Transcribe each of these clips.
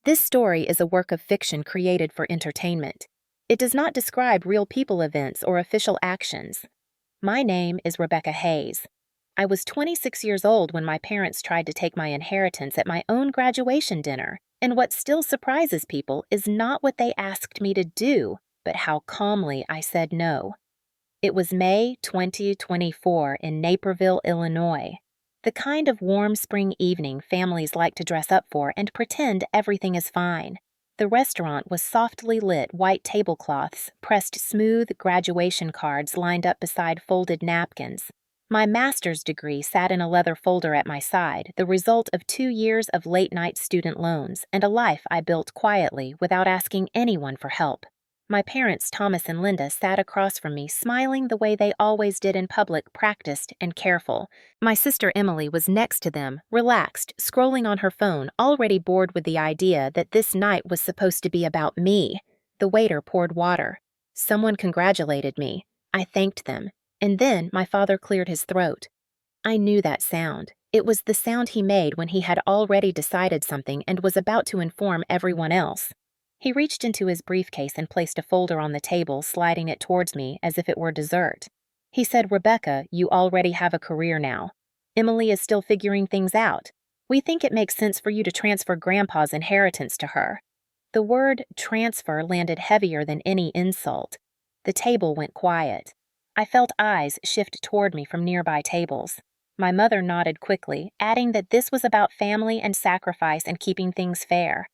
This story is a work of fiction created for entertainment. It does not describe real people events or official actions. My name is Rebecca Hayes. I was 26 years old when my parents tried to take my inheritance at my own graduation dinner, and what still surprises people is not what they asked me to do, but how calmly I said no. It was May 2024 in Naperville, Illinois. The kind of warm spring evening families like to dress up for and pretend everything is fine. The restaurant was softly lit white tablecloths, pressed smooth graduation cards lined up beside folded napkins. My master's degree sat in a leather folder at my side, the result of 2 years of late-night student loans and a life I built quietly without asking anyone for help. My parents, Thomas and Linda, sat across from me, smiling the way they always did in public, practiced and careful. My sister Emily was next to them, relaxed, scrolling on her phone, already bored with the idea that this night was supposed to be about me. The waiter poured water. Someone congratulated me. I thanked them. And then my father cleared his throat. I knew that sound. It was the sound he made when he had already decided something and was about to inform everyone else. He reached into his briefcase and placed a folder on the table, sliding it towards me as if it were dessert. He said, "Rebecca, you already have a career now. Emily is still figuring things out. We think it makes sense for you to transfer Grandpa's inheritance to her." The word transfer landed heavier than any insult. The table went quiet. I felt eyes shift toward me from nearby tables. My mother nodded quickly, adding that this was about family and sacrifice and keeping things fair.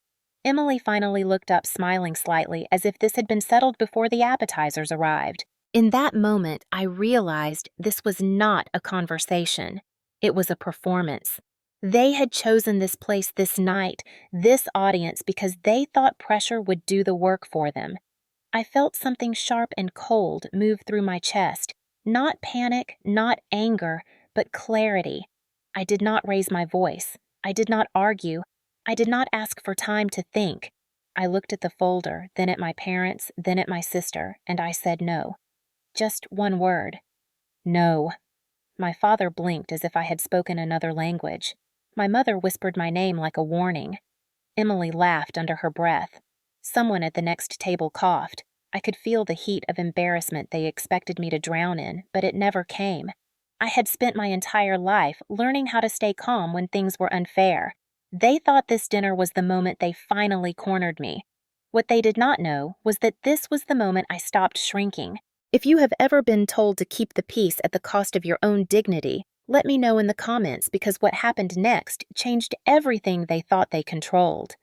Emily finally looked up, smiling slightly, as if this had been settled before the appetizers arrived. In that moment, I realized this was not a conversation. It was a performance. They had chosen this place, this night, this audience, because they thought pressure would do the work for them. I felt something sharp and cold move through my chest. Not panic, not anger, but clarity. I did not raise my voice. I did not argue. I did not ask for time to think. I looked at the folder, then at my parents, then at my sister, and I said no. Just one word. No. My father blinked as if I had spoken another language. My mother whispered my name like a warning. Emily laughed under her breath. Someone at the next table coughed. I could feel the heat of embarrassment they expected me to drown in, but it never came. I had spent my entire life learning how to stay calm when things were unfair. They thought this dinner was the moment they finally cornered me. What they did not know was that this was the moment I stopped shrinking. If you have ever been told to keep the peace at the cost of your own dignity, let me know in the comments, because what happened next changed everything they thought they controlled.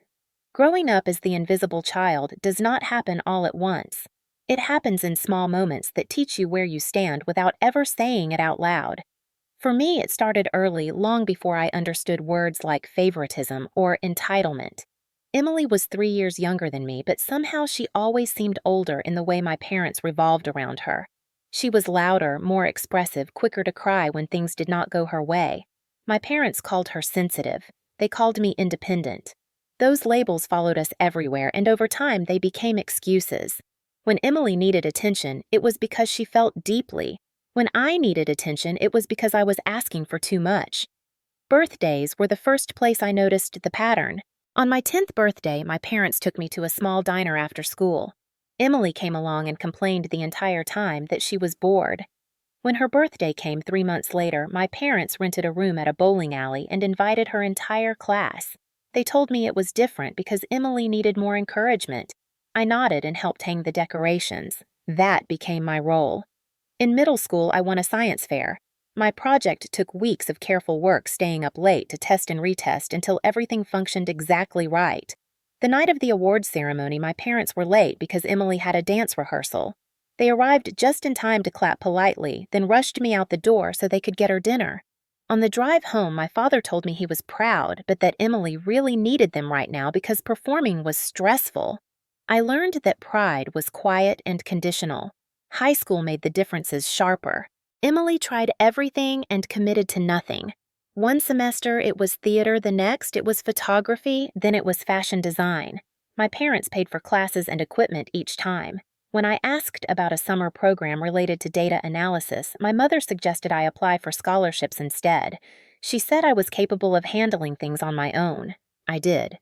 Growing up as the invisible child does not happen all at once. It happens in small moments that teach you where you stand without ever saying it out loud. For me, it started early, long before I understood words like favoritism or entitlement. Emily was 3 years younger than me, but somehow she always seemed older in the way my parents revolved around her. She was louder, more expressive, quicker to cry when things did not go her way. My parents called her sensitive. They called me independent. Those labels followed us everywhere, and over time they became excuses. When Emily needed attention, it was because she felt deeply. When I needed attention, it was because I was asking for too much. Birthdays were the first place I noticed the pattern. On my 10th birthday, my parents took me to a small diner after school. Emily came along and complained the entire time that she was bored. When her birthday came 3 months later, my parents rented a room at a bowling alley and invited her entire class. They told me it was different because Emily needed more encouragement. I nodded and helped hang the decorations. That became my role. In middle school, I won a science fair. My project took weeks of careful work, staying up late to test and retest until everything functioned exactly right. The night of the awards ceremony, my parents were late because Emily had a dance rehearsal. They arrived just in time to clap politely, then rushed me out the door so they could get her dinner. On the drive home, my father told me he was proud, but that Emily really needed them right now because performing was stressful. I learned that pride was quiet and conditional. High school made the differences sharper. Emily tried everything and committed to nothing. One semester it was theater, the next it was photography, then it was fashion design. My parents paid for classes and equipment each time. When I asked about a summer program related to data analysis, my mother suggested I apply for scholarships instead. She said I was capable of handling things on my own. I did.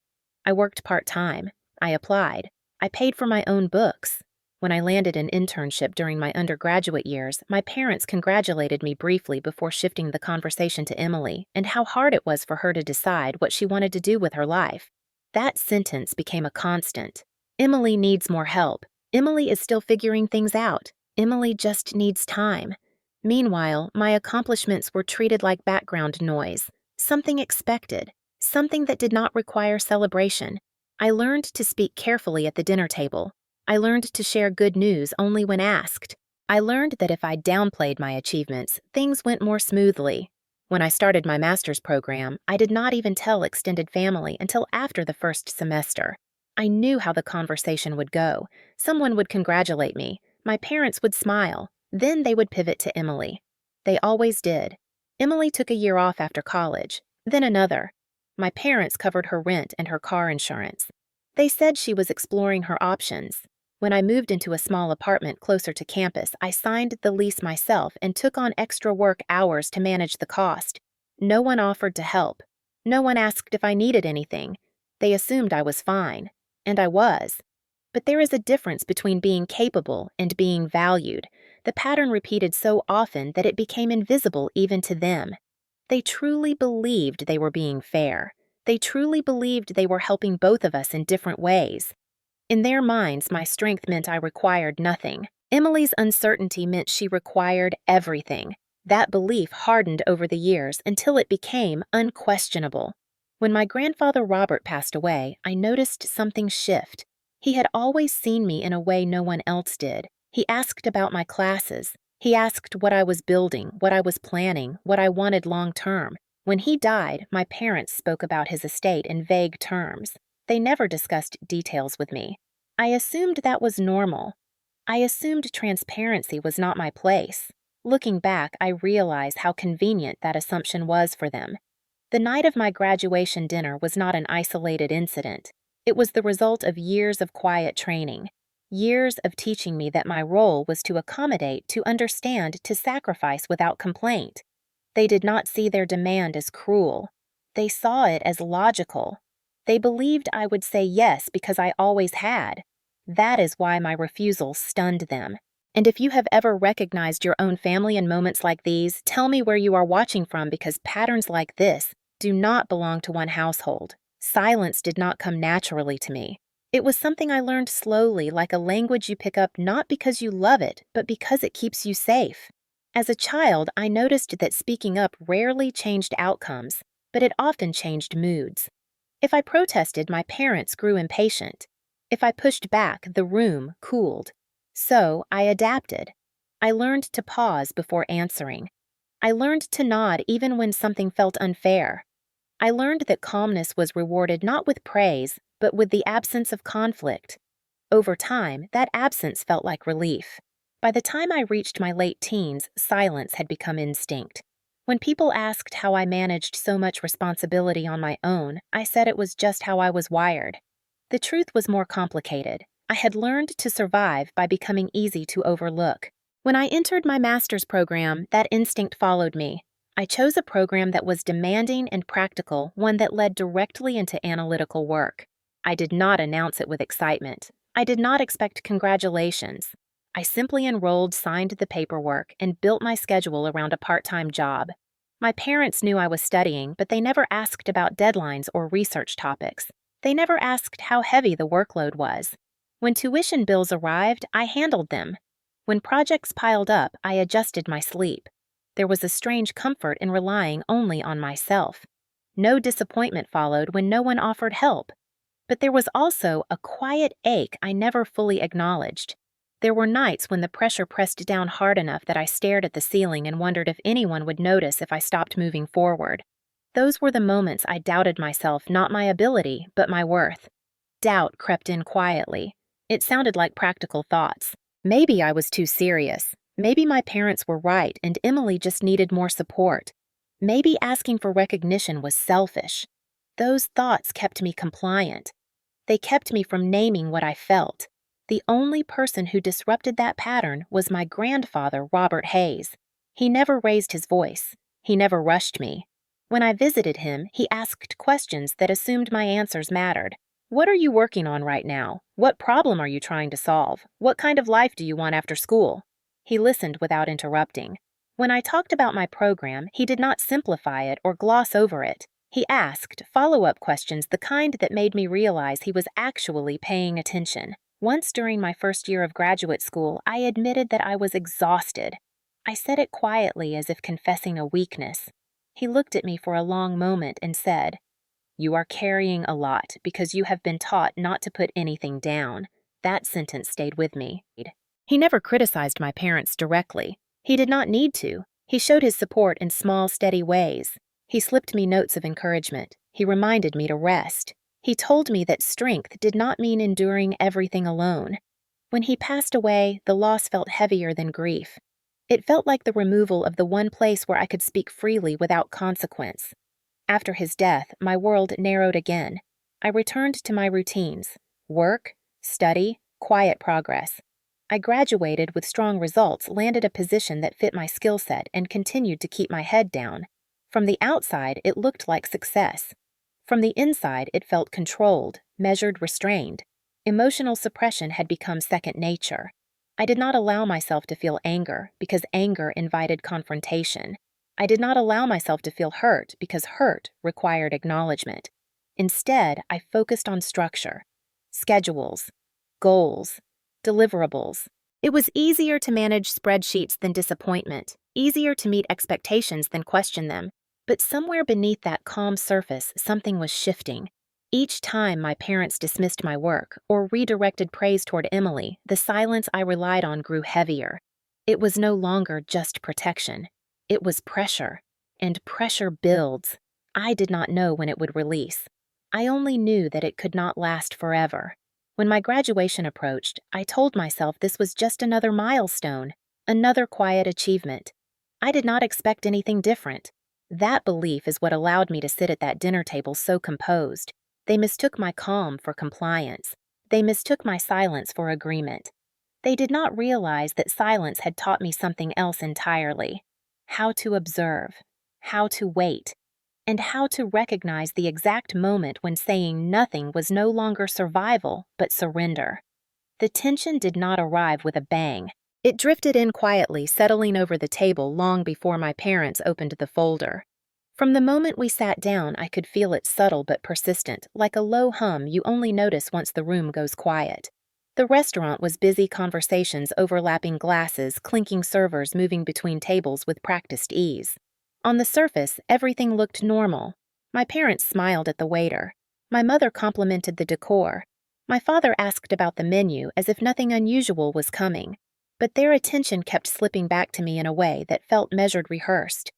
I worked part-time. I applied. I paid for my own books. When I landed an internship during my undergraduate years, my parents congratulated me briefly before shifting the conversation to Emily and how hard it was for her to decide what she wanted to do with her life. That sentence became a constant. Emily needs more help. Emily is still figuring things out. Emily just needs time. Meanwhile, my accomplishments were treated like background noise, something expected, something that did not require celebration. I learned to speak carefully at the dinner table. I learned to share good news only when asked. I learned that if I downplayed my achievements, things went more smoothly. When I started my master's program, I did not even tell extended family until after the first semester. I knew how the conversation would go. Someone would congratulate me. My parents would smile. Then they would pivot to Emily. They always did. Emily took a year off after college, then another. My parents covered her rent and her car insurance. They said she was exploring her options. When I moved into a small apartment closer to campus, I signed the lease myself and took on extra work hours to manage the cost. No one offered to help. No one asked if I needed anything. They assumed I was fine. And I was. But there is a difference between being capable and being valued. The pattern repeated so often that it became invisible even to them. They truly believed they were being fair. They truly believed they were helping both of us in different ways. In their minds, my strength meant I required nothing. Emily's uncertainty meant she required everything. That belief hardened over the years until it became unquestionable. When my grandfather Robert passed away, I noticed something shift. He had always seen me in a way no one else did. He asked about my classes. He asked what I was building, what I was planning, what I wanted long term. When he died, my parents spoke about his estate in vague terms. They never discussed details with me. I assumed that was normal. I assumed transparency was not my place. Looking back, I realize how convenient that assumption was for them. The night of my graduation dinner was not an isolated incident. It was the result of years of quiet training, years of teaching me that my role was to accommodate, to understand, to sacrifice without complaint. They did not see their demand as cruel. They saw it as logical. They believed I would say yes because I always had. That is why my refusal stunned them. And if you have ever recognized your own family in moments like these, tell me where you are watching from, because patterns like this do not belong to one household. Silence did not come naturally to me. It was something I learned slowly, like a language you pick up not because you love it, but because it keeps you safe. As a child, I noticed that speaking up rarely changed outcomes, but it often changed moods. If I protested, my parents grew impatient. If I pushed back, the room cooled. So I adapted. I learned to pause before answering. I learned to nod even when something felt unfair. I learned that calmness was rewarded not with praise, but with the absence of conflict. Over time, that absence felt like relief. By the time I reached my late teens, silence had become instinct. When people asked how I managed so much responsibility on my own, I said it was just how I was wired. The truth was more complicated. I had learned to survive by becoming easy to overlook. When I entered my master's program, that instinct followed me. I chose a program that was demanding and practical, one that led directly into analytical work. I did not announce it with excitement. I did not expect congratulations. I simply enrolled, signed the paperwork, and built my schedule around a part-time job. My parents knew I was studying, but they never asked about deadlines or research topics. They never asked how heavy the workload was. When tuition bills arrived, I handled them. When projects piled up, I adjusted my sleep. There was a strange comfort in relying only on myself. No disappointment followed when no one offered help. But there was also a quiet ache I never fully acknowledged. There were nights when the pressure pressed down hard enough that I stared at the ceiling and wondered if anyone would notice if I stopped moving forward. Those were the moments I doubted myself, not my ability, but my worth. Doubt crept in quietly. It sounded like practical thoughts. Maybe I was too serious. Maybe my parents were right and Emily just needed more support. Maybe asking for recognition was selfish. Those thoughts kept me compliant. They kept me from naming what I felt. The only person who disrupted that pattern was my grandfather, Robert Hayes. He never raised his voice. He never rushed me. When I visited him, he asked questions that assumed my answers mattered. What are you working on right now? What problem are you trying to solve? What kind of life do you want after school? He listened without interrupting. When I talked about my program, he did not simplify it or gloss over it. He asked follow-up questions, the kind that made me realize he was actually paying attention. Once during my first year of graduate school, I admitted that I was exhausted. I said it quietly as if confessing a weakness. He looked at me for a long moment and said, "You are carrying a lot because you have been taught not to put anything down." That sentence stayed with me. He never criticized my parents directly. He did not need to. He showed his support in small, steady ways. He slipped me notes of encouragement. He reminded me to rest. He told me that strength did not mean enduring everything alone. When he passed away, the loss felt heavier than grief. It felt like the removal of the one place where I could speak freely without consequence. After his death, my world narrowed again. I returned to my routines: work, study, quiet progress. I graduated with strong results, landed a position that fit my skill set, and continued to keep my head down. From the outside, it looked like success. From the inside, it felt controlled, measured, restrained. Emotional suppression had become second nature. I did not allow myself to feel anger because anger invited confrontation. I did not allow myself to feel hurt because hurt required acknowledgement. Instead, I focused on structure, schedules, goals, deliverables. It was easier to manage spreadsheets than disappointment, easier to meet expectations than question them. But somewhere beneath that calm surface, something was shifting. Each time my parents dismissed my work or redirected praise toward Emily, the silence I relied on grew heavier. It was no longer just protection. It was pressure. And pressure builds. I did not know when it would release. I only knew that it could not last forever. When my graduation approached, I told myself this was just another milestone, another quiet achievement. I did not expect anything different. That belief is what allowed me to sit at that dinner table so composed. They mistook my calm for compliance. They mistook my silence for agreement. They did not realize that silence had taught me something else entirely: how to observe, how to wait, and how to recognize the exact moment when saying nothing was no longer survival but surrender. The tension did not arrive with a bang. It drifted in quietly, settling over the table long before my parents opened the folder. From the moment we sat down, I could feel it, subtle but persistent, like a low hum you only notice once the room goes quiet. The restaurant was busy, conversations overlapping glasses, clinking servers moving between tables with practiced ease. On the surface, everything looked normal. My parents smiled at the waiter. My mother complimented the decor. My father asked about the menu as if nothing unusual was coming. But their attention kept slipping back to me in a way that felt measured, rehearsed.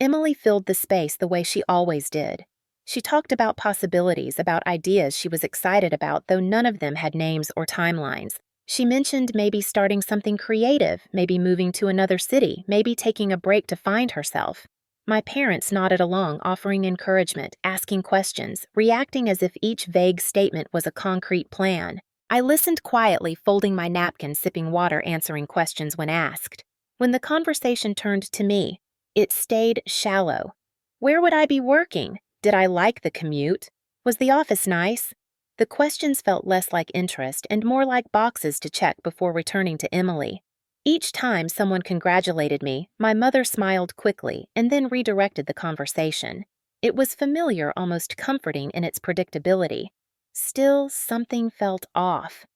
Emily filled the space the way she always did. She talked about possibilities, about ideas she was excited about, though none of them had names or timelines. She mentioned maybe starting something creative, maybe moving to another city, maybe taking a break to find herself. My parents nodded along, offering encouragement, asking questions, reacting as if each vague statement was a concrete plan. I listened quietly, folding my napkin, sipping water, answering questions when asked. When the conversation turned to me, it stayed shallow. Where would I be working? Did I like the commute? Was the office nice? The questions felt less like interest and more like boxes to check before returning to Emily. Each time someone congratulated me, my mother smiled quickly and then redirected the conversation. It was familiar, almost comforting in its predictability. Still, something felt off.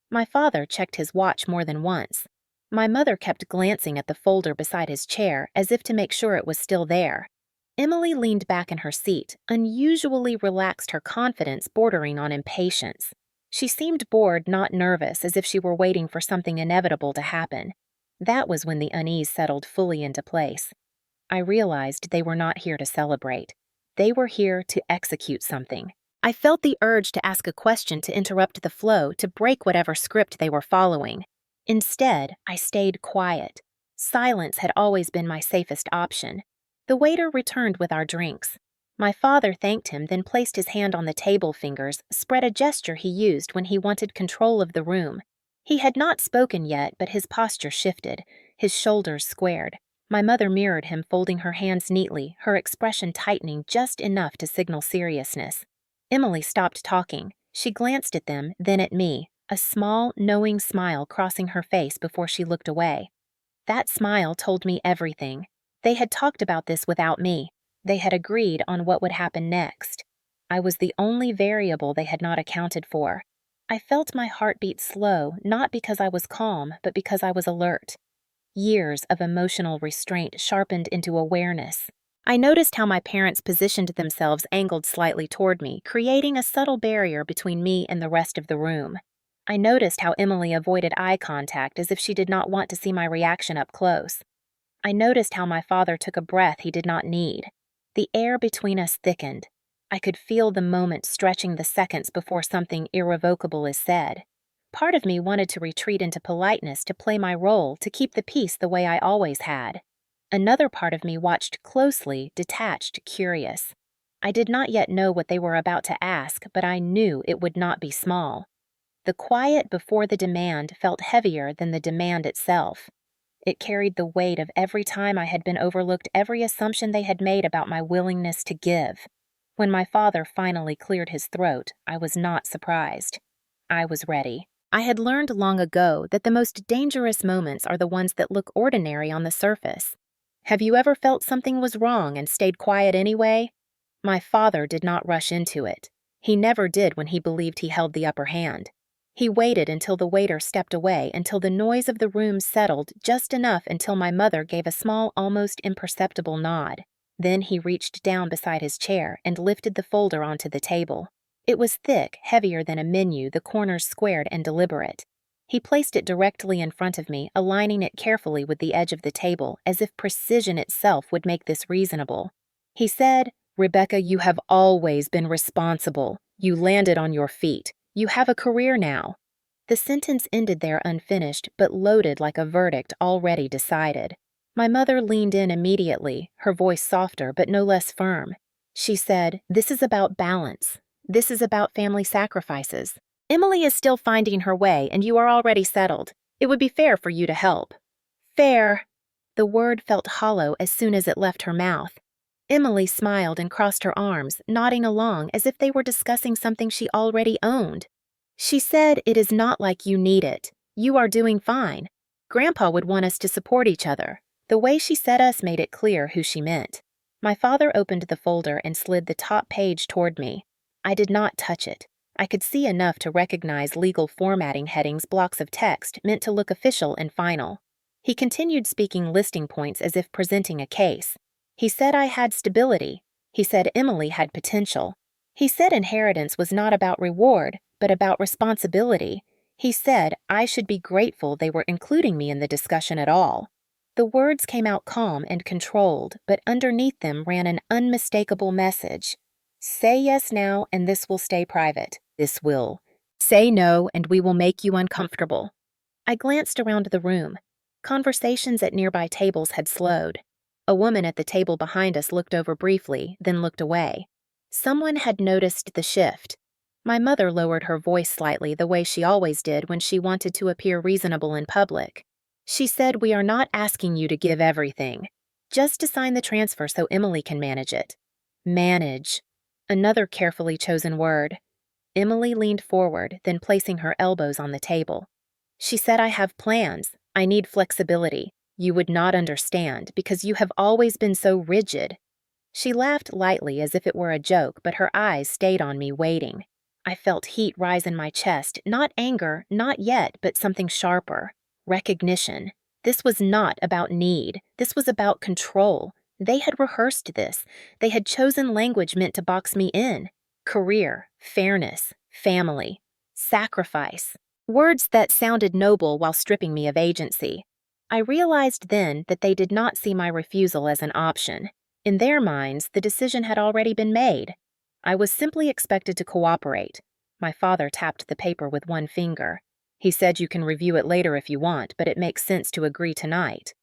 My father checked his watch more than once. My mother kept glancing at the folder beside his chair as if to make sure it was still there. Emily leaned back in her seat, unusually relaxed, her confidence bordering on impatience. She seemed bored, not nervous, as if she were waiting for something inevitable to happen. That was when the unease settled fully into place. I realized they were not here to celebrate. They were here to execute something. I felt the urge to ask a question, to interrupt the flow, to break whatever script they were following. Instead, I stayed quiet. Silence had always been my safest option. The waiter returned with our drinks. My father thanked him, then placed his hand on the table fingers, spread, a gesture he used when he wanted control of the room. He had not spoken yet, but his posture shifted, his shoulders squared. My mother mirrored him, folding her hands neatly, her expression tightening just enough to signal seriousness. Emily stopped talking. She glanced at them, then at me, a small, knowing smile crossing her face before she looked away. That smile told me everything. They had talked about this without me. They had agreed on what would happen next. I was the only variable they had not accounted for. I felt my heartbeat slow, not because I was calm, but because I was alert. Years of emotional restraint sharpened into awareness. I noticed how my parents positioned themselves angled slightly toward me, creating a subtle barrier between me and the rest of the room. I noticed how Emily avoided eye contact as if she did not want to see my reaction up close. I noticed how my father took a breath he did not need. The air between us thickened. I could feel the moment stretching the seconds before something irrevocable is said. Part of me wanted to retreat into politeness to play my role, to keep the peace the way I always had. Another part of me watched closely, detached, curious. I did not yet know what they were about to ask, but I knew it would not be small. The quiet before the demand felt heavier than the demand itself. It carried the weight of every time I had been overlooked, every assumption they had made about my willingness to give. When my father finally cleared his throat, I was not surprised. I was ready. I had learned long ago that the most dangerous moments are the ones that look ordinary on the surface. Have you ever felt something was wrong and stayed quiet anyway? My father did not rush into it. He never did when he believed he held the upper hand. He waited until the waiter stepped away, until the noise of the room settled just enough until my mother gave a small, almost imperceptible nod. Then he reached down beside his chair and lifted the folder onto the table. It was thick, heavier than a menu, the corners squared and deliberate. He placed it directly in front of me, aligning it carefully with the edge of the table, as if precision itself would make this reasonable. He said, "Rebecca, you have always been responsible. You landed on your feet. You have a career now." The sentence ended there unfinished, but loaded like a verdict already decided. My mother leaned in immediately, her voice softer but no less firm. She said, "This is about balance. This is about family sacrifices. Emily is still finding her way, and you are already settled. It would be fair for you to help." Fair. The word felt hollow as soon as it left her mouth. Emily smiled and crossed her arms, nodding along as if they were discussing something she already owned. She said, "It is not like you need it. You are doing fine. Grandpa would want us to support each other." The way she said us made it clear who she meant. My father opened the folder and slid the top page toward me. I did not touch it. I could see enough to recognize legal formatting headings, blocks of text meant to look official and final. He continued speaking listing points as if presenting a case. He said I had stability. He said Emily had potential. He said inheritance was not about reward, but about responsibility. He said I should be grateful they were including me in the discussion at all. The words came out calm and controlled, but underneath them ran an unmistakable message. Say yes now, and this will stay private. This will. Say no, and we will make you uncomfortable. I glanced around the room. Conversations at nearby tables had slowed. A woman at the table behind us looked over briefly, then looked away. Someone had noticed the shift. My mother lowered her voice slightly, the way she always did when she wanted to appear reasonable in public. She said, "We are not asking you to give everything. Just to sign the transfer so Emily can manage it." Manage. Another carefully chosen word. Emily leaned forward, then placing her elbows on the table. She said, "I have plans. I need flexibility. You would not understand because you have always been so rigid." She laughed lightly as if it were a joke, but her eyes stayed on me, waiting. I felt heat rise in my chest, not anger, not yet, but something sharper. Recognition. This was not about need. This was about control. They had rehearsed this. They had chosen language meant to box me in. Career, fairness, family, sacrifice. Words that sounded noble while stripping me of agency. I realized then that they did not see my refusal as an option. In their minds, the decision had already been made. I was simply expected to cooperate. My father tapped the paper with one finger. He said, "You can review it later if you want, but it makes sense to agree tonight."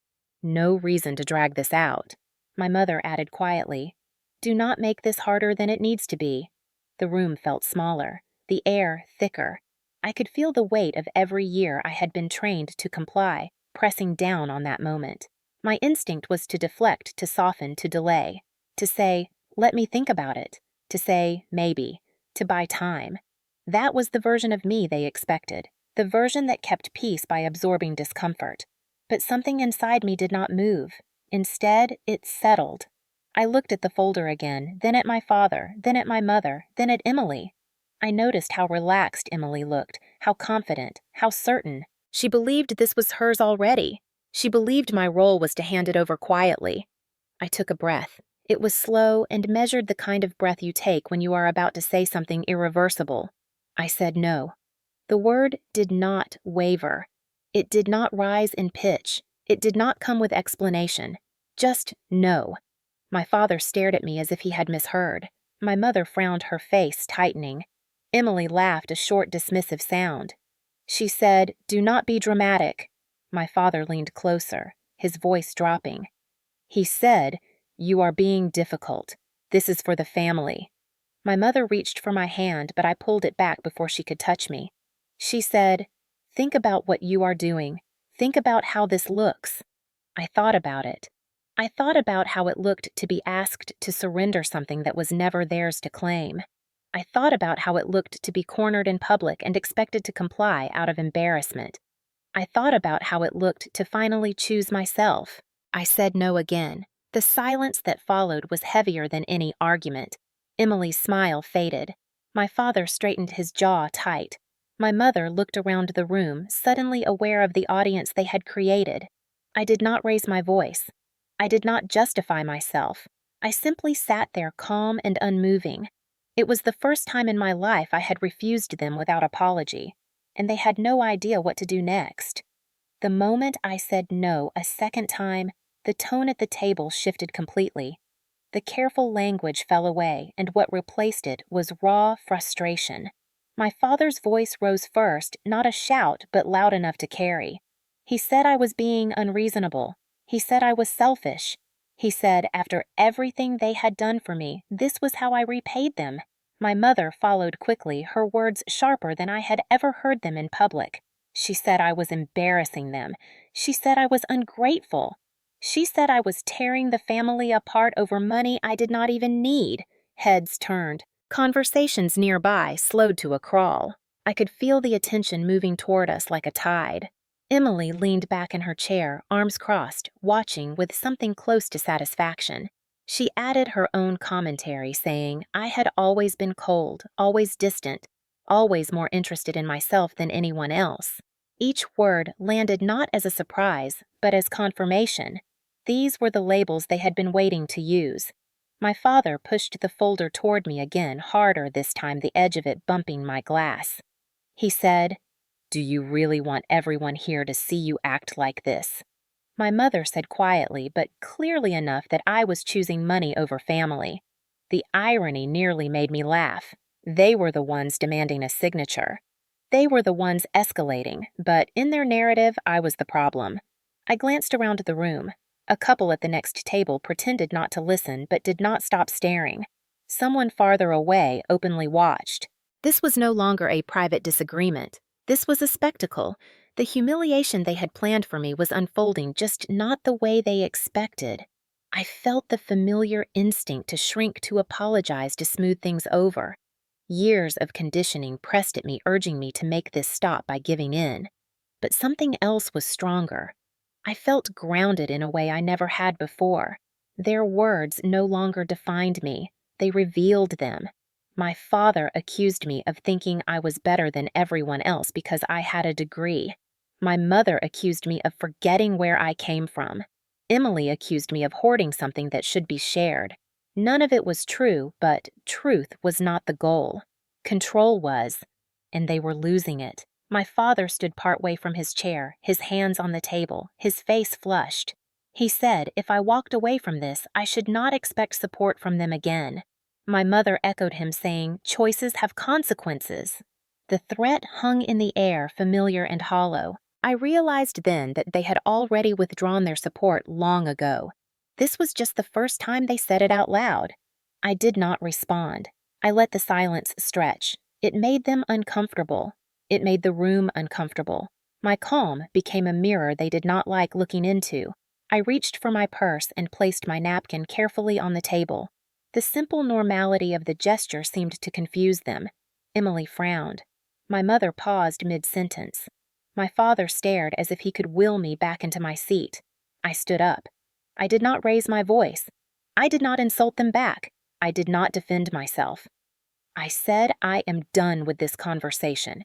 No reason to drag this out. My mother added quietly, "Do not make this harder than it needs to be." The room felt smaller, the air thicker. I could feel the weight of every year I had been trained to comply, pressing down on that moment. My instinct was to deflect, to soften, to delay, to say, "Let me think about it," to say, "Maybe," to buy time. That was the version of me they expected, the version that kept peace by absorbing discomfort. But something inside me did not move. Instead, it settled. I looked at the folder again, then at my father, then at my mother, then at Emily. I noticed how relaxed Emily looked, how confident, how certain. She believed this was hers already. She believed my role was to hand it over quietly. I took a breath. It was slow and measured, the kind of breath you take when you are about to say something irreversible. I said no. The word did not waver. It did not rise in pitch. It did not come with explanation. Just no. My father stared at me as if he had misheard. My mother frowned, her face tightening. Emily laughed, a short, dismissive sound. She said, "Do not be dramatic." My father leaned closer, his voice dropping. He said, "You are being difficult. This is for the family." My mother reached for my hand, but I pulled it back before she could touch me. She said, "Think about what you are doing. Think about how this looks." I thought about it. I thought about how it looked to be asked to surrender something that was never theirs to claim. I thought about how it looked to be cornered in public and expected to comply out of embarrassment. I thought about how it looked to finally choose myself. I said no again. The silence that followed was heavier than any argument. Emily's smile faded. My father straightened his jaw tight. My mother looked around the room, suddenly aware of the audience they had created. I did not raise my voice. I did not justify myself. I simply sat there calm and unmoving. It was the first time in my life I had refused them without apology, and they had no idea what to do next. The moment I said no a second time, the tone at the table shifted completely. The careful language fell away, and what replaced it was raw frustration. My father's voice rose first, not a shout, but loud enough to carry. He said I was being unreasonable. He said I was selfish. He said after everything they had done for me, this was how I repaid them. My mother followed quickly, her words sharper than I had ever heard them in public. She said I was embarrassing them. She said I was ungrateful. She said I was tearing the family apart over money I did not even need. Heads turned. Conversations nearby slowed to a crawl. I could feel the attention moving toward us like a tide. Emily leaned back in her chair, arms crossed, watching with something close to satisfaction. She added her own commentary, saying, I had always been cold, always distant, always more interested in myself than anyone else. Each word landed not as a surprise, but as confirmation. These were the labels they had been waiting to use. My father pushed the folder toward me again, harder this time, the edge of it bumping my glass. He said, Do you really want everyone here to see you act like this? My mother said quietly, but clearly enough that I was choosing money over family. The irony nearly made me laugh. They were the ones demanding a signature. They were the ones escalating, but in their narrative, I was the problem. I glanced around the room. A couple at the next table pretended not to listen, but did not stop staring. Someone farther away openly watched. This was no longer a private disagreement. This was a spectacle. The humiliation they had planned for me was unfolding, just not the way they expected. I felt the familiar instinct to shrink, to apologize, to smooth things over. Years of conditioning pressed at me, urging me to make this stop by giving in. But something else was stronger. I felt grounded in a way I never had before. Their words no longer defined me. They revealed them. My father accused me of thinking I was better than everyone else because I had a degree. My mother accused me of forgetting where I came from. Emily accused me of hoarding something that should be shared. None of it was true, but truth was not the goal. Control was, and they were losing it. My father stood partway from his chair, his hands on the table, his face flushed. He said if I walked away from this, I should not expect support from them again. My mother echoed him, saying, choices have consequences. The threat hung in the air, familiar and hollow. I realized then that they had already withdrawn their support long ago. This was just the first time they said it out loud. I did not respond. I let the silence stretch. It made them uncomfortable. It made the room uncomfortable. My calm became a mirror they did not like looking into. I reached for my purse and placed my napkin carefully on the table. The simple normality of the gesture seemed to confuse them. Emily frowned. My mother paused mid-sentence. My father stared as if he could will me back into my seat. I stood up. I did not raise my voice. I did not insult them back. I did not defend myself. I said, I am done with this conversation.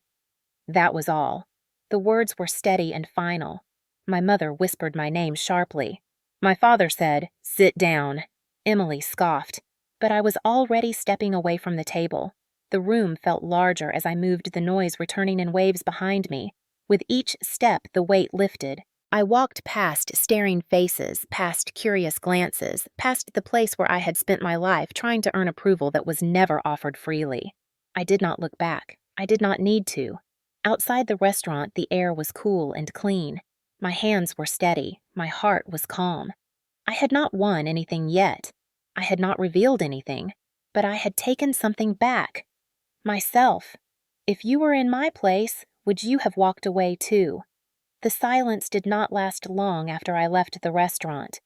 That was all. The words were steady and final. My mother whispered my name sharply. My father said, "Sit down." Emily scoffed, but I was already stepping away from the table. The room felt larger as I moved, the noise returning in waves behind me. With each step, the weight lifted. I walked past staring faces, past curious glances, past the place where I had spent my life trying to earn approval that was never offered freely. I did not look back. I did not need to. Outside the restaurant, the air was cool and clean. My hands were steady. My heart was calm. I had not won anything yet. I had not revealed anything, but I had taken something back. Myself. If you were in my place, would you have walked away too? The silence did not last long after I left the restaurant.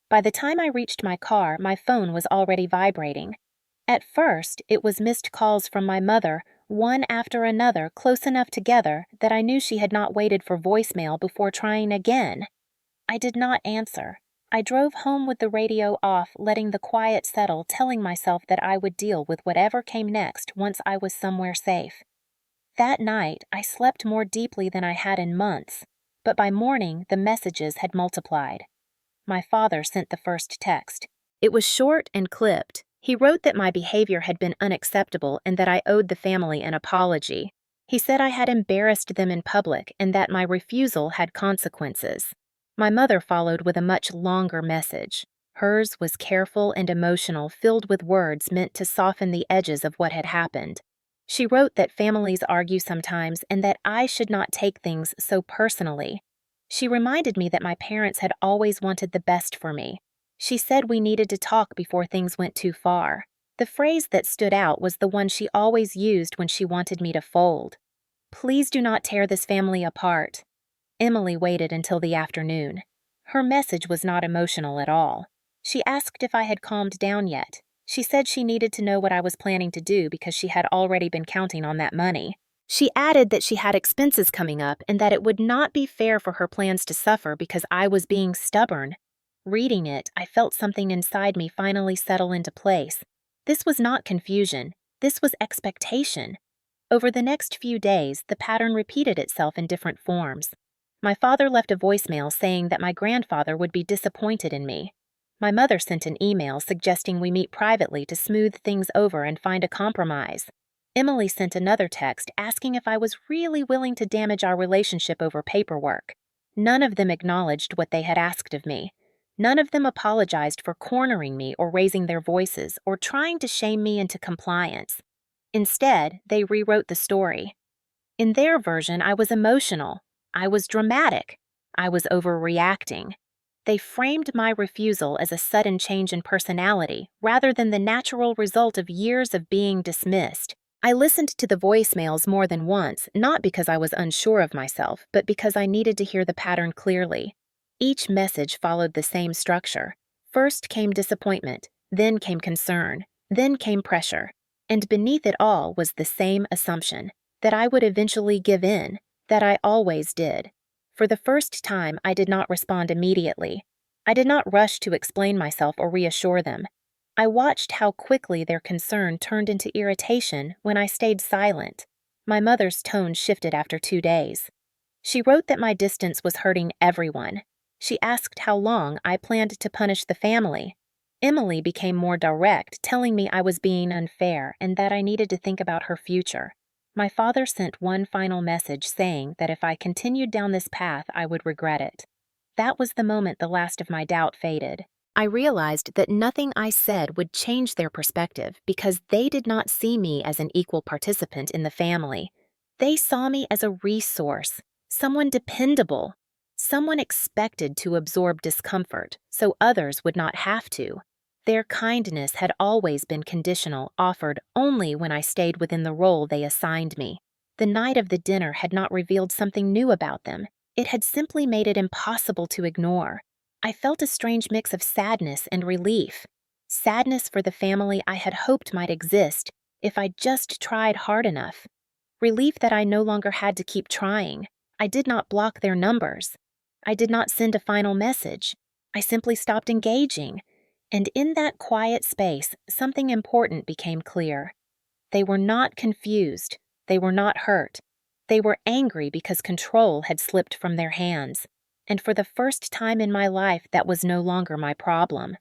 By the time I reached my car, my phone was already vibrating. At first, it was missed calls from my mother, one after another, close enough together that I knew she had not waited for voicemail before trying again. I did not answer. I drove home with the radio off, letting the quiet settle, telling myself that I would deal with whatever came next once I was somewhere safe. That night, I slept more deeply than I had in months, but by morning, the messages had multiplied. My father sent the first text. It was short and clipped. He wrote that my behavior had been unacceptable and that I owed the family an apology. He said I had embarrassed them in public and that my refusal had consequences. My mother followed with a much longer message. Hers was careful and emotional, filled with words meant to soften the edges of what had happened. She wrote that families argue sometimes and that I should not take things so personally. She reminded me that my parents had always wanted the best for me. She said we needed to talk before things went too far. The phrase that stood out was the one she always used when she wanted me to fold. Please do not tear this family apart. Emily waited until the afternoon. Her message was not emotional at all. She asked if I had calmed down yet. She said she needed to know what I was planning to do because she had already been counting on that money. She added that she had expenses coming up and that it would not be fair for her plans to suffer because I was being stubborn. Reading it, I felt something inside me finally settle into place. This was not confusion. This was expectation. Over the next few days, the pattern repeated itself in different forms. My father left a voicemail saying that my grandfather would be disappointed in me. My mother sent an email suggesting we meet privately to smooth things over and find a compromise. Emily sent another text asking if I was really willing to damage our relationship over paperwork. None of them acknowledged what they had asked of me. None of them apologized for cornering me or raising their voices or trying to shame me into compliance. Instead, they rewrote the story. In their version, I was emotional. I was dramatic. I was overreacting. They framed my refusal as a sudden change in personality rather than the natural result of years of being dismissed. I listened to the voicemails more than once, not because I was unsure of myself, but because I needed to hear the pattern clearly. Each message followed the same structure. First came disappointment, then came concern, then came pressure. And beneath it all was the same assumption, that I would eventually give in, that I always did. For the first time, I did not respond immediately. I did not rush to explain myself or reassure them. I watched how quickly their concern turned into irritation when I stayed silent. My mother's tone shifted after 2 days. She wrote that my distance was hurting everyone. She asked how long I planned to punish the family. Emily became more direct, telling me I was being unfair and that I needed to think about her future. My father sent one final message saying that if I continued down this path, I would regret it. That was the moment the last of my doubt faded. I realized that nothing I said would change their perspective because they did not see me as an equal participant in the family. They saw me as a resource, someone dependable, someone expected to absorb discomfort so others would not have to. Their kindness had always been conditional, offered only when I stayed within the role they assigned me. The night of the dinner had not revealed something new about them. It had simply made it impossible to ignore. I felt a strange mix of sadness and relief. Sadness for the family I had hoped might exist, if I just tried hard enough. Relief that I no longer had to keep trying. I did not block their numbers. I did not send a final message. I simply stopped engaging. And in that quiet space, something important became clear. They were not confused. They were not hurt. They were angry because control had slipped from their hands. And for the first time in my life, that was no longer my problem.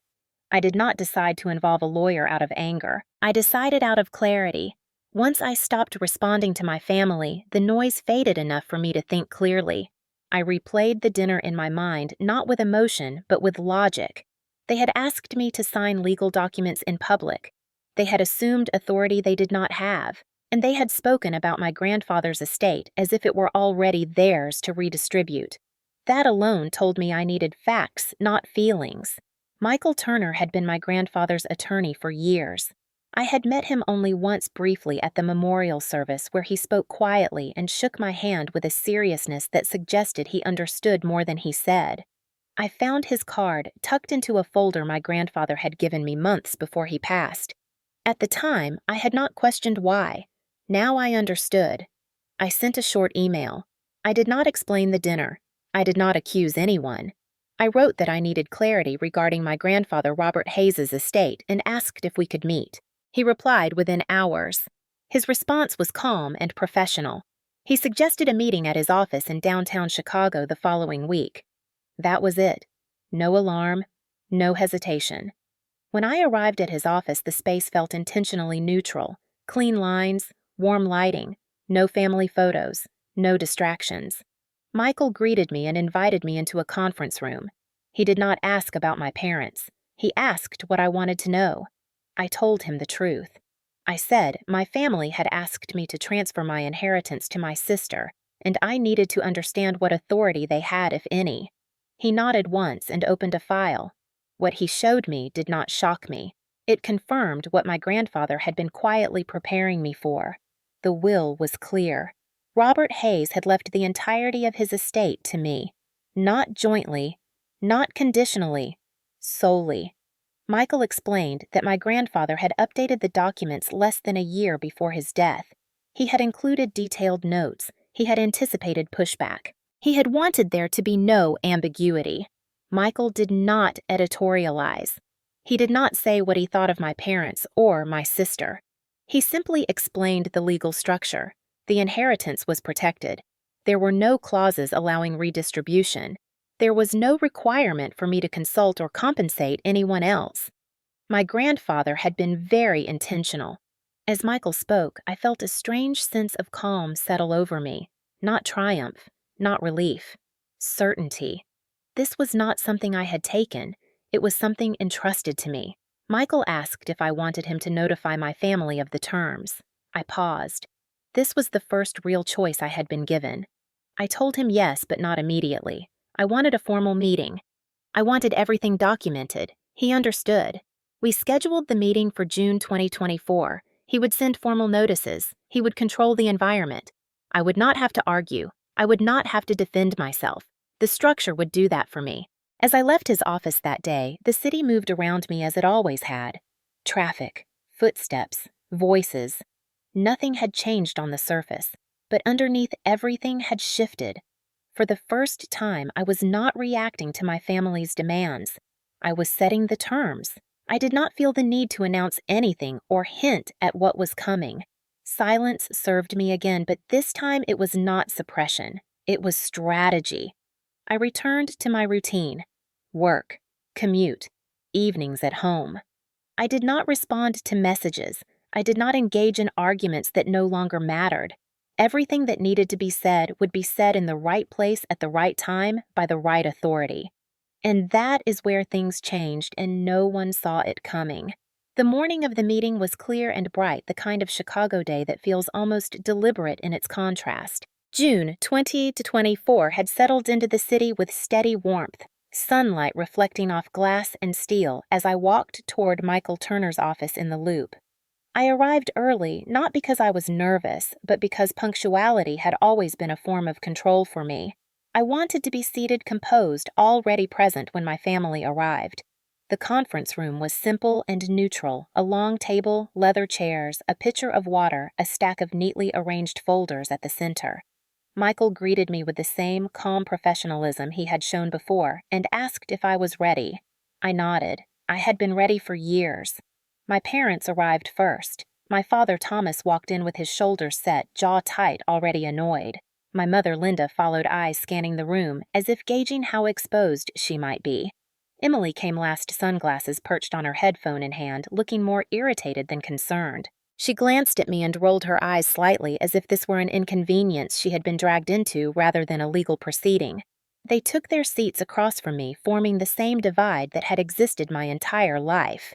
I did not decide to involve a lawyer out of anger. I decided out of clarity. Once I stopped responding to my family, the noise faded enough for me to think clearly. I replayed the dinner in my mind, not with emotion, but with logic. They had asked me to sign legal documents in public. They had assumed authority they did not have, and they had spoken about my grandfather's estate as if it were already theirs to redistribute. That alone told me I needed facts, not feelings. Michael Turner had been my grandfather's attorney for years. I had met him only once briefly at the memorial service where he spoke quietly and shook my hand with a seriousness that suggested he understood more than he said. I found his card tucked into a folder my grandfather had given me months before he passed. At the time, I had not questioned why. Now I understood. I sent a short email. I did not explain the dinner. I did not accuse anyone. I wrote that I needed clarity regarding my grandfather Robert Hayes's estate and asked if we could meet. He replied within hours. His response was calm and professional. He suggested a meeting at his office in downtown Chicago the following week. That was it. No alarm, no hesitation. When I arrived at his office, the space felt intentionally neutral. Clean lines, warm lighting, no family photos, no distractions. Michael greeted me and invited me into a conference room. He did not ask about my parents. He asked what I wanted to know. I told him the truth. I said my family had asked me to transfer my inheritance to my sister, and I needed to understand what authority they had, if any. He nodded once and opened a file. What he showed me did not shock me. It confirmed what my grandfather had been quietly preparing me for. The will was clear. Robert Hayes had left the entirety of his estate to me. Not jointly, not conditionally, solely. Michael explained that my grandfather had updated the documents less than a year before his death. He had included detailed notes. He had anticipated pushback. He had wanted there to be no ambiguity. Michael did not editorialize. He did not say what he thought of my parents or my sister. He simply explained the legal structure. The inheritance was protected. There were no clauses allowing redistribution. There was no requirement for me to consult or compensate anyone else. My grandfather had been very intentional. As Michael spoke, I felt a strange sense of calm settle over me. Not triumph, not relief. Certainty. This was not something I had taken. It was something entrusted to me. Michael asked if I wanted him to notify my family of the terms. I paused. This was the first real choice I had been given. I told him yes, but not immediately. I wanted a formal meeting. I wanted everything documented. He understood. We scheduled the meeting for June 2024. He would send formal notices. He would control the environment. I would not have to argue. I would not have to defend myself. The structure would do that for me. As I left his office that day, the city moved around me as it always had. Traffic, footsteps, voices. Nothing had changed on the surface, but underneath everything had shifted. For the first time, I was not reacting to my family's demands. I was setting the terms. I did not feel the need to announce anything or hint at what was coming. Silence served me again, but this time it was not suppression. It was strategy. I returned to my routine. Work, commute, evenings at home. I did not respond to messages. I did not engage in arguments that no longer mattered. Everything that needed to be said would be said in the right place at the right time by the right authority. And that is where things changed, and no one saw it coming. The morning of the meeting was clear and bright, the kind of Chicago day that feels almost deliberate in its contrast. June 2024 had settled into the city with steady warmth, sunlight reflecting off glass and steel as I walked toward Michael Turner's office in the Loop. I arrived early, not because I was nervous, but because punctuality had always been a form of control for me. I wanted to be seated composed, already present when my family arrived. The conference room was simple and neutral, a long table, leather chairs, a pitcher of water, a stack of neatly arranged folders at the center. Michael greeted me with the same calm professionalism he had shown before and asked if I was ready. I nodded. I had been ready for years. My parents arrived first. My father Thomas walked in with his shoulders set, jaw tight, already annoyed. My mother Linda followed, eyes scanning the room, as if gauging how exposed she might be. Emily came last, sunglasses perched on her headphone in hand, looking more irritated than concerned. She glanced at me and rolled her eyes slightly as if this were an inconvenience she had been dragged into rather than a legal proceeding. They took their seats across from me, forming the same divide that had existed my entire life.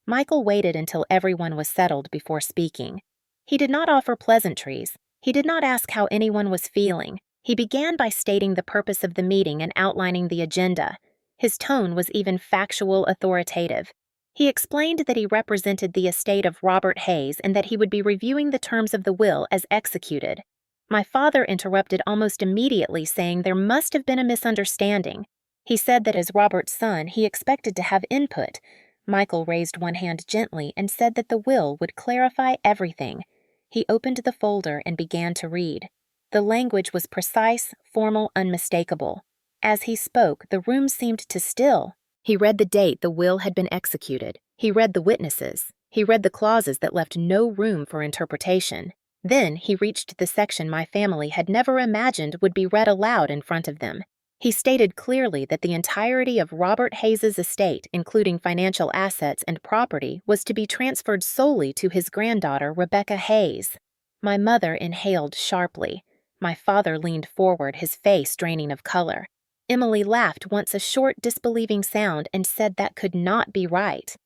Michael waited until everyone was settled before speaking. He did not offer pleasantries. He did not ask how anyone was feeling. He began by stating the purpose of the meeting and outlining the agenda. His tone was even factual, authoritative. He explained that he represented the estate of Robert Hayes and that he would be reviewing the terms of the will as executed. My father interrupted almost immediately, saying there must have been a misunderstanding. He said that as Robert's son, he expected to have input. Michael raised one hand gently and said that the will would clarify everything. He opened the folder and began to read. The language was precise, formal, unmistakable. As he spoke, the room seemed to still. He read the date the will had been executed. He read the witnesses. He read the clauses that left no room for interpretation. Then he reached the section my family had never imagined would be read aloud in front of them. He stated clearly that the entirety of Robert Hayes's estate, including financial assets and property, was to be transferred solely to his granddaughter, Rebecca Hayes. My mother inhaled sharply. My father leaned forward, his face draining of color. Emily laughed once, a short, disbelieving sound, and said that could not be right.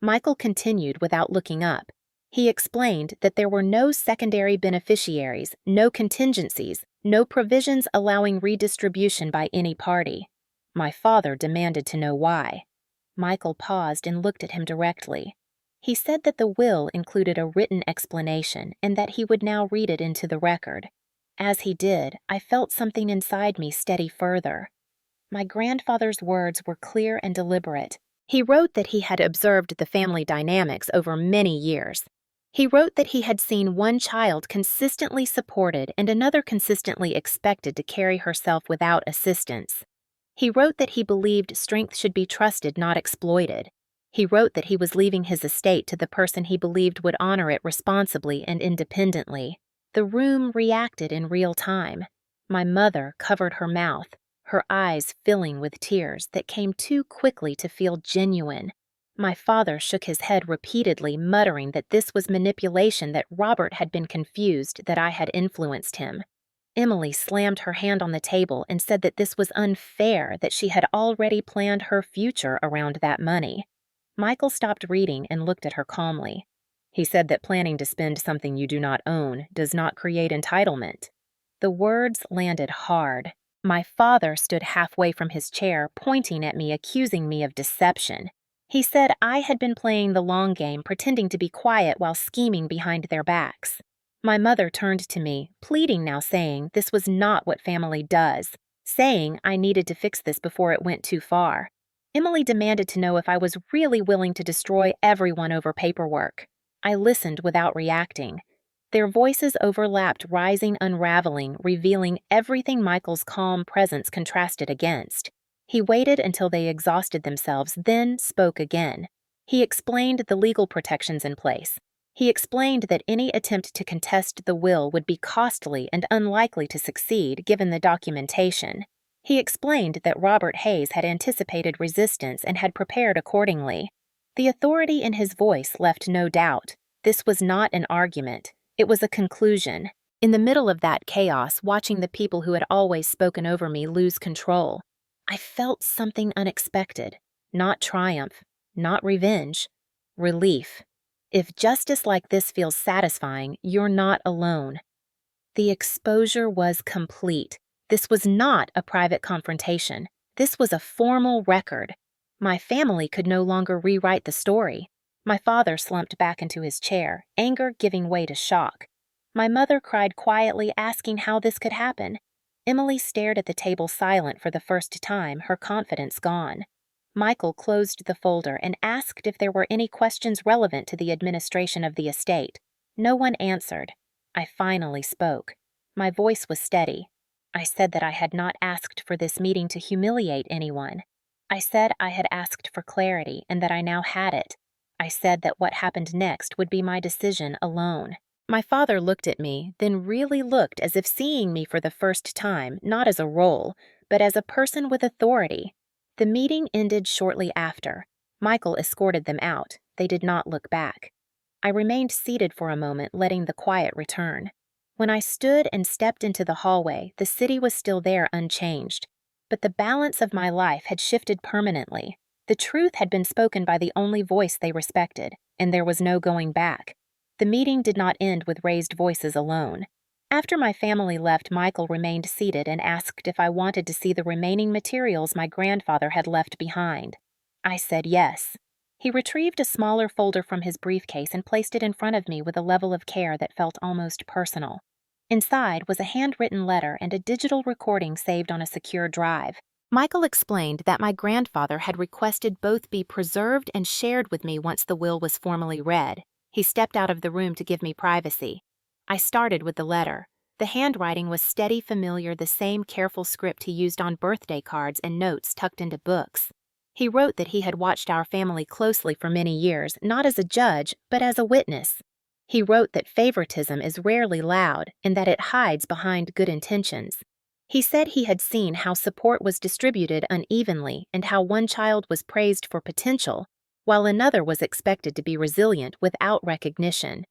Michael continued without looking up. He explained that there were no secondary beneficiaries, no contingencies, no provisions allowing redistribution by any party. My father demanded to know why. Michael paused and looked at him directly. He said that the will included a written explanation and that he would now read it into the record. As he did, I felt something inside me steady further. My grandfather's words were clear and deliberate. He wrote that he had observed the family dynamics over many years. He wrote that he had seen one child consistently supported and another consistently expected to carry herself without assistance. He wrote that he believed strength should be trusted, not exploited. He wrote that he was leaving his estate to the person he believed would honor it responsibly and independently. The room reacted in real time. My mother covered her mouth, her eyes filling with tears that came too quickly to feel genuine. My father shook his head repeatedly, muttering that this was manipulation, that Robert had been confused, that I had influenced him. Emily slammed her hand on the table and said that this was unfair, that she had already planned her future around that money. Michael stopped reading and looked at her calmly. He said that planning to spend something you do not own does not create entitlement. The words landed hard. My father stood halfway from his chair, pointing at me, accusing me of deception. He said I had been playing the long game, pretending to be quiet while scheming behind their backs. My mother turned to me, pleading now, saying this was not what family does, saying I needed to fix this before it went too far. Emily demanded to know if I was really willing to destroy everyone over paperwork. I listened without reacting. Their voices overlapped, rising, unraveling, revealing everything Michael's calm presence contrasted against. He waited until they exhausted themselves, then spoke again. He explained the legal protections in place. He explained that any attempt to contest the will would be costly and unlikely to succeed given the documentation. He explained that Robert Hayes had anticipated resistance and had prepared accordingly. The authority in his voice left no doubt. This was not an argument. It was a conclusion. In the middle of that chaos, watching the people who had always spoken over me lose control, I felt something unexpected. Not triumph, not revenge. Relief. If justice like this feels satisfying, you're not alone. The exposure was complete. This was not a private confrontation. This was a formal record. My family could no longer rewrite the story. My father slumped back into his chair, anger giving way to shock. My mother cried quietly, asking how this could happen. Emily stared at the table silent for the first time, her confidence gone. Michael closed the folder and asked if there were any questions relevant to the administration of the estate. No one answered. I finally spoke. My voice was steady. I said that I had not asked for this meeting to humiliate anyone. I said I had asked for clarity and that I now had it. I said that what happened next would be my decision alone. My father looked at me, then really looked as if seeing me for the first time, not as a role, but as a person with authority. The meeting ended shortly after. Michael escorted them out. They did not look back. I remained seated for a moment, letting the quiet return. When I stood and stepped into the hallway, the city was still there unchanged. But the balance of my life had shifted permanently. The truth had been spoken by the only voice they respected, and there was no going back. The meeting did not end with raised voices alone. After my family left, Michael remained seated and asked if I wanted to see the remaining materials my grandfather had left behind. I said yes. He retrieved a smaller folder from his briefcase and placed it in front of me with a level of care that felt almost personal. Inside was a handwritten letter and a digital recording saved on a secure drive. Michael explained that my grandfather had requested both be preserved and shared with me once the will was formally read. He stepped out of the room to give me privacy. I started with the letter. The handwriting was steady, familiar, the same careful script he used on birthday cards and notes tucked into books. He wrote that he had watched our family closely for many years, not as a judge, but as a witness. He wrote that favoritism is rarely loud and that it hides behind good intentions. He said he had seen how support was distributed unevenly and how one child was praised for potential, while another was expected to be resilient without recognition.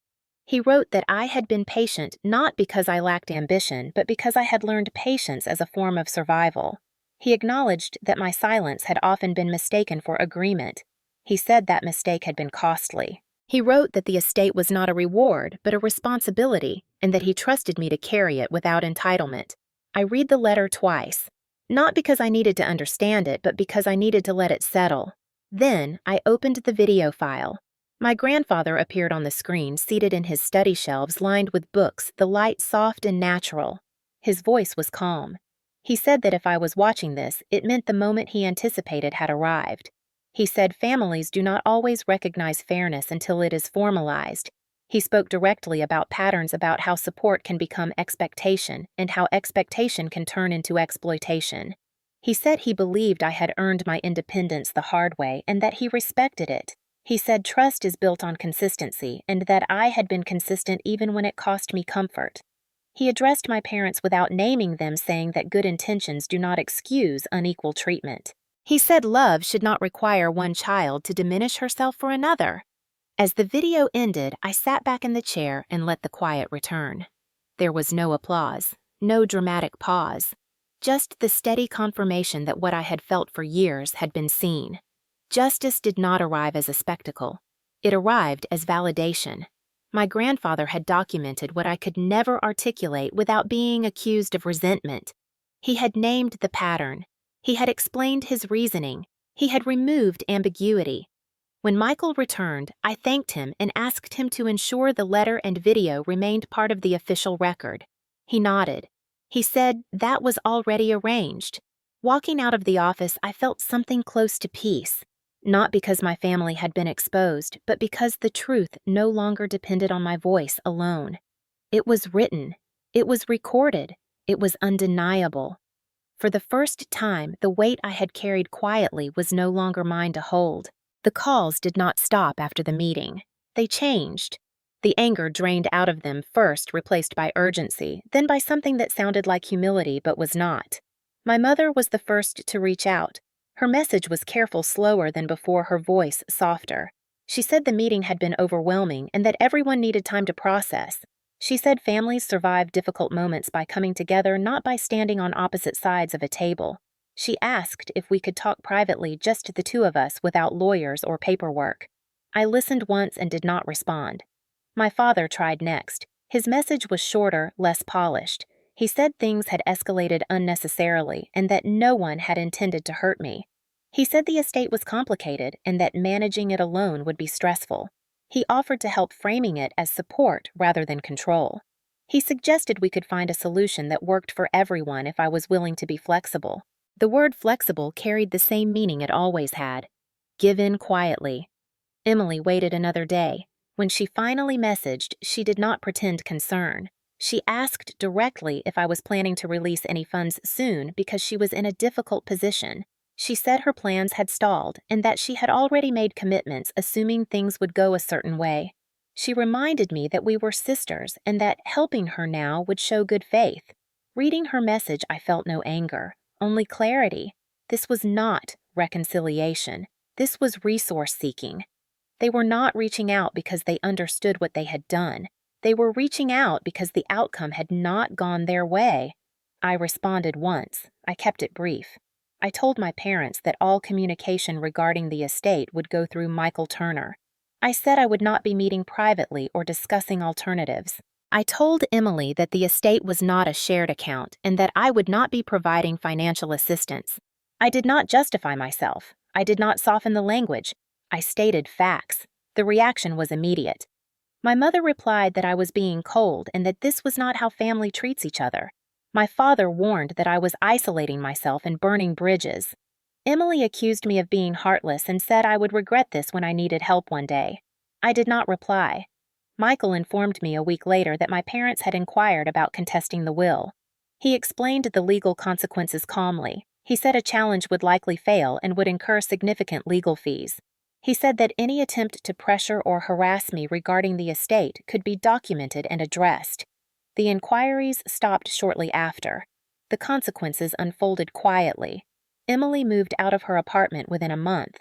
He wrote that I had been patient not because I lacked ambition, but because I had learned patience as a form of survival. He acknowledged that my silence had often been mistaken for agreement. He said that mistake had been costly. He wrote that the estate was not a reward, but a responsibility, and that he trusted me to carry it without entitlement. I read the letter twice, not because I needed to understand it, but because I needed to let it settle. Then I opened the video file. My grandfather appeared on the screen, seated in his study shelves lined with books, the light soft and natural. His voice was calm. He said that if I was watching this, it meant the moment he anticipated had arrived. He said families do not always recognize fairness until it is formalized. He spoke directly about patterns about how support can become expectation and how expectation can turn into exploitation. He said he believed I had earned my independence the hard way and that he respected it. He said trust is built on consistency and that I had been consistent even when it cost me comfort. He addressed my parents without naming them, saying that good intentions do not excuse unequal treatment. He said love should not require one child to diminish herself for another. As the video ended, I sat back in the chair and let the quiet return. There was no applause, no dramatic pause, just the steady confirmation that what I had felt for years had been seen. Justice did not arrive as a spectacle. It arrived as validation. My grandfather had documented what I could never articulate without being accused of resentment. He had named the pattern. He had explained his reasoning. He had removed ambiguity. When Michael returned, I thanked him and asked him to ensure the letter and video remained part of the official record. He nodded. He said that was already arranged. Walking out of the office, I felt something close to peace. Not because my family had been exposed, but because the truth no longer depended on my voice alone. It was written. It was recorded. It was undeniable. For the first time, the weight I had carried quietly was no longer mine to hold. The calls did not stop after the meeting. They changed. The anger drained out of them, first replaced by urgency, then by something that sounded like humility but was not. My mother was the first to reach out. Her message was careful, slower than before, her voice softer. She said the meeting had been overwhelming and that everyone needed time to process. She said families survive difficult moments by coming together, not by standing on opposite sides of a table. She asked if we could talk privately, just the two of us, without lawyers or paperwork. I listened once and did not respond. My father tried next. His message was shorter, less polished. He said things had escalated unnecessarily and that no one had intended to hurt me. He said the estate was complicated and that managing it alone would be stressful. He offered to help, framing it as support rather than control. He suggested we could find a solution that worked for everyone if I was willing to be flexible. The word flexible carried the same meaning it always had. Give in quietly. Emily waited another day. When she finally messaged, she did not pretend concern. She asked directly if I was planning to release any funds soon because she was in a difficult position. She said her plans had stalled and that she had already made commitments assuming things would go a certain way. She reminded me that we were sisters and that helping her now would show good faith. Reading her message, I felt no anger, only clarity. This was not reconciliation. This was resource seeking. They were not reaching out because they understood what they had done. They were reaching out because the outcome had not gone their way. I responded once. I kept it brief. I told my parents that all communication regarding the estate would go through Michael Turner. I said I would not be meeting privately or discussing alternatives. I told Emily that the estate was not a shared account and that I would not be providing financial assistance. I did not justify myself. I did not soften the language. I stated facts. The reaction was immediate. My mother replied that I was being cold and that this was not how family treats each other. My father warned that I was isolating myself and burning bridges. Emily accused me of being heartless and said I would regret this when I needed help one day. I did not reply. Michael informed me a week later that my parents had inquired about contesting the will. He explained the legal consequences calmly. He said a challenge would likely fail and would incur significant legal fees. He said that any attempt to pressure or harass me regarding the estate could be documented and addressed. The inquiries stopped shortly after. The consequences unfolded quietly. Emily moved out of her apartment within a month.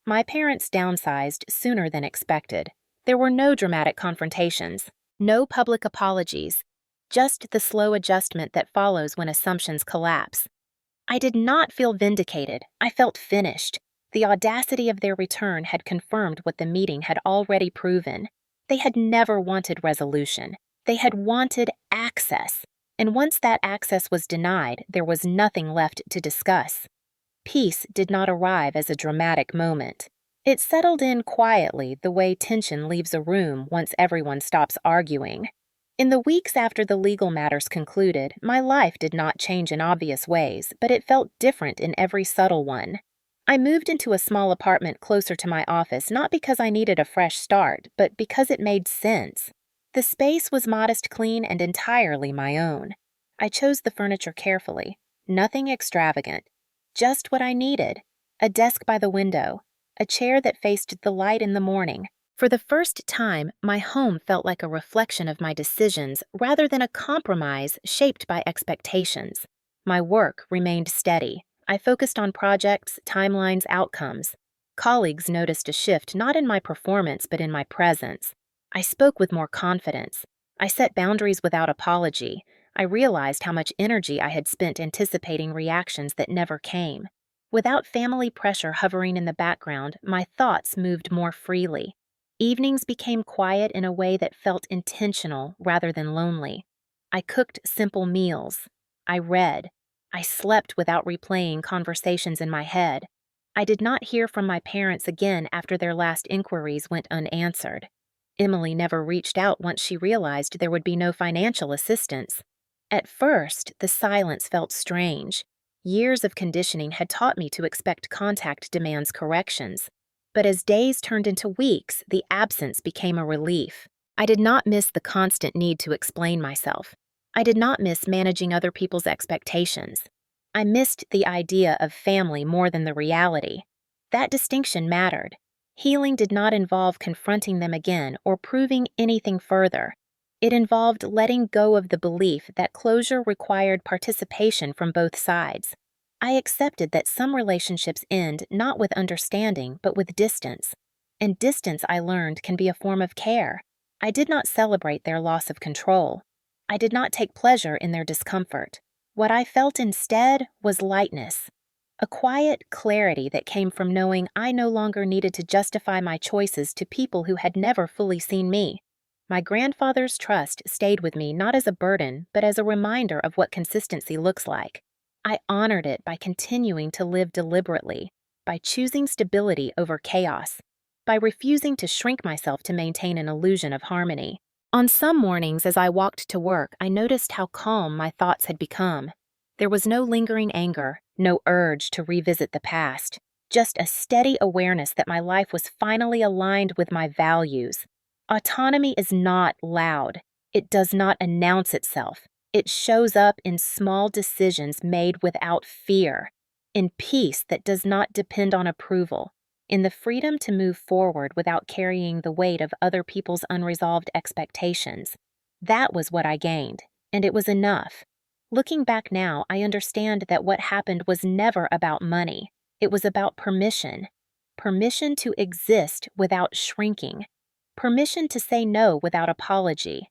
My parents downsized sooner than expected. There were no dramatic confrontations, no public apologies, just the slow adjustment that follows when assumptions collapse. I did not feel vindicated. I felt finished. The audacity of their return had confirmed what the meeting had already proven. They had never wanted resolution. They had wanted access. And once that access was denied, there was nothing left to discuss. Peace did not arrive as a dramatic moment. It settled in quietly the way tension leaves a room once everyone stops arguing. In the weeks after the legal matters concluded, my life did not change in obvious ways, but it felt different in every subtle one. I moved into a small apartment closer to my office not because I needed a fresh start, but because it made sense. The space was modest, clean, and entirely my own. I chose the furniture carefully. Nothing extravagant. Just what I needed. A desk by the window. A chair that faced the light in the morning. For the first time, my home felt like a reflection of my decisions rather than a compromise shaped by expectations. My work remained steady. I focused on projects, timelines, outcomes. Colleagues noticed a shift not in my performance but in my presence. I spoke with more confidence. I set boundaries without apology. I realized how much energy I had spent anticipating reactions that never came. Without family pressure hovering in the background, my thoughts moved more freely. Evenings became quiet in a way that felt intentional rather than lonely. I cooked simple meals. I read. I slept without replaying conversations in my head. I did not hear from my parents again after their last inquiries went unanswered. Emily never reached out once she realized there would be no financial assistance. At first, the silence felt strange. Years of conditioning had taught me to expect contact demands corrections. But as days turned into weeks, the absence became a relief. I did not miss the constant need to explain myself. I did not miss managing other people's expectations. I missed the idea of family more than the reality. That distinction mattered. Healing did not involve confronting them again or proving anything further. It involved letting go of the belief that closure required participation from both sides. I accepted that some relationships end not with understanding but with distance. And distance, I learned, can be a form of care. I did not celebrate their loss of control. I did not take pleasure in their discomfort. What I felt instead was lightness, a quiet clarity that came from knowing I no longer needed to justify my choices to people who had never fully seen me. My grandfather's trust stayed with me not as a burden, but as a reminder of what consistency looks like. I honored it by continuing to live deliberately, by choosing stability over chaos, by refusing to shrink myself to maintain an illusion of harmony. On some mornings as I walked to work, I noticed how calm my thoughts had become. There was no lingering anger, no urge to revisit the past, just a steady awareness that my life was finally aligned with my values. Autonomy is not loud. It does not announce itself. It shows up in small decisions made without fear, in peace that does not depend on approval, in the freedom to move forward without carrying the weight of other people's unresolved expectations. That was what I gained, and it was enough. Looking back now, I understand that what happened was never about money. It was about permission. Permission to exist without shrinking. Permission to say no without apology.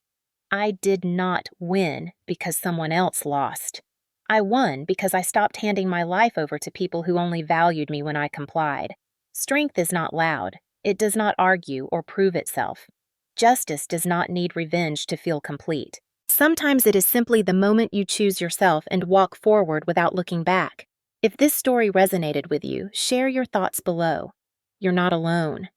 I did not win because someone else lost. I won because I stopped handing my life over to people who only valued me when I complied. Strength is not loud. It does not argue or prove itself. Justice does not need revenge to feel complete. Sometimes it is simply the moment you choose yourself and walk forward without looking back. If this story resonated with you, share your thoughts below. You're not alone.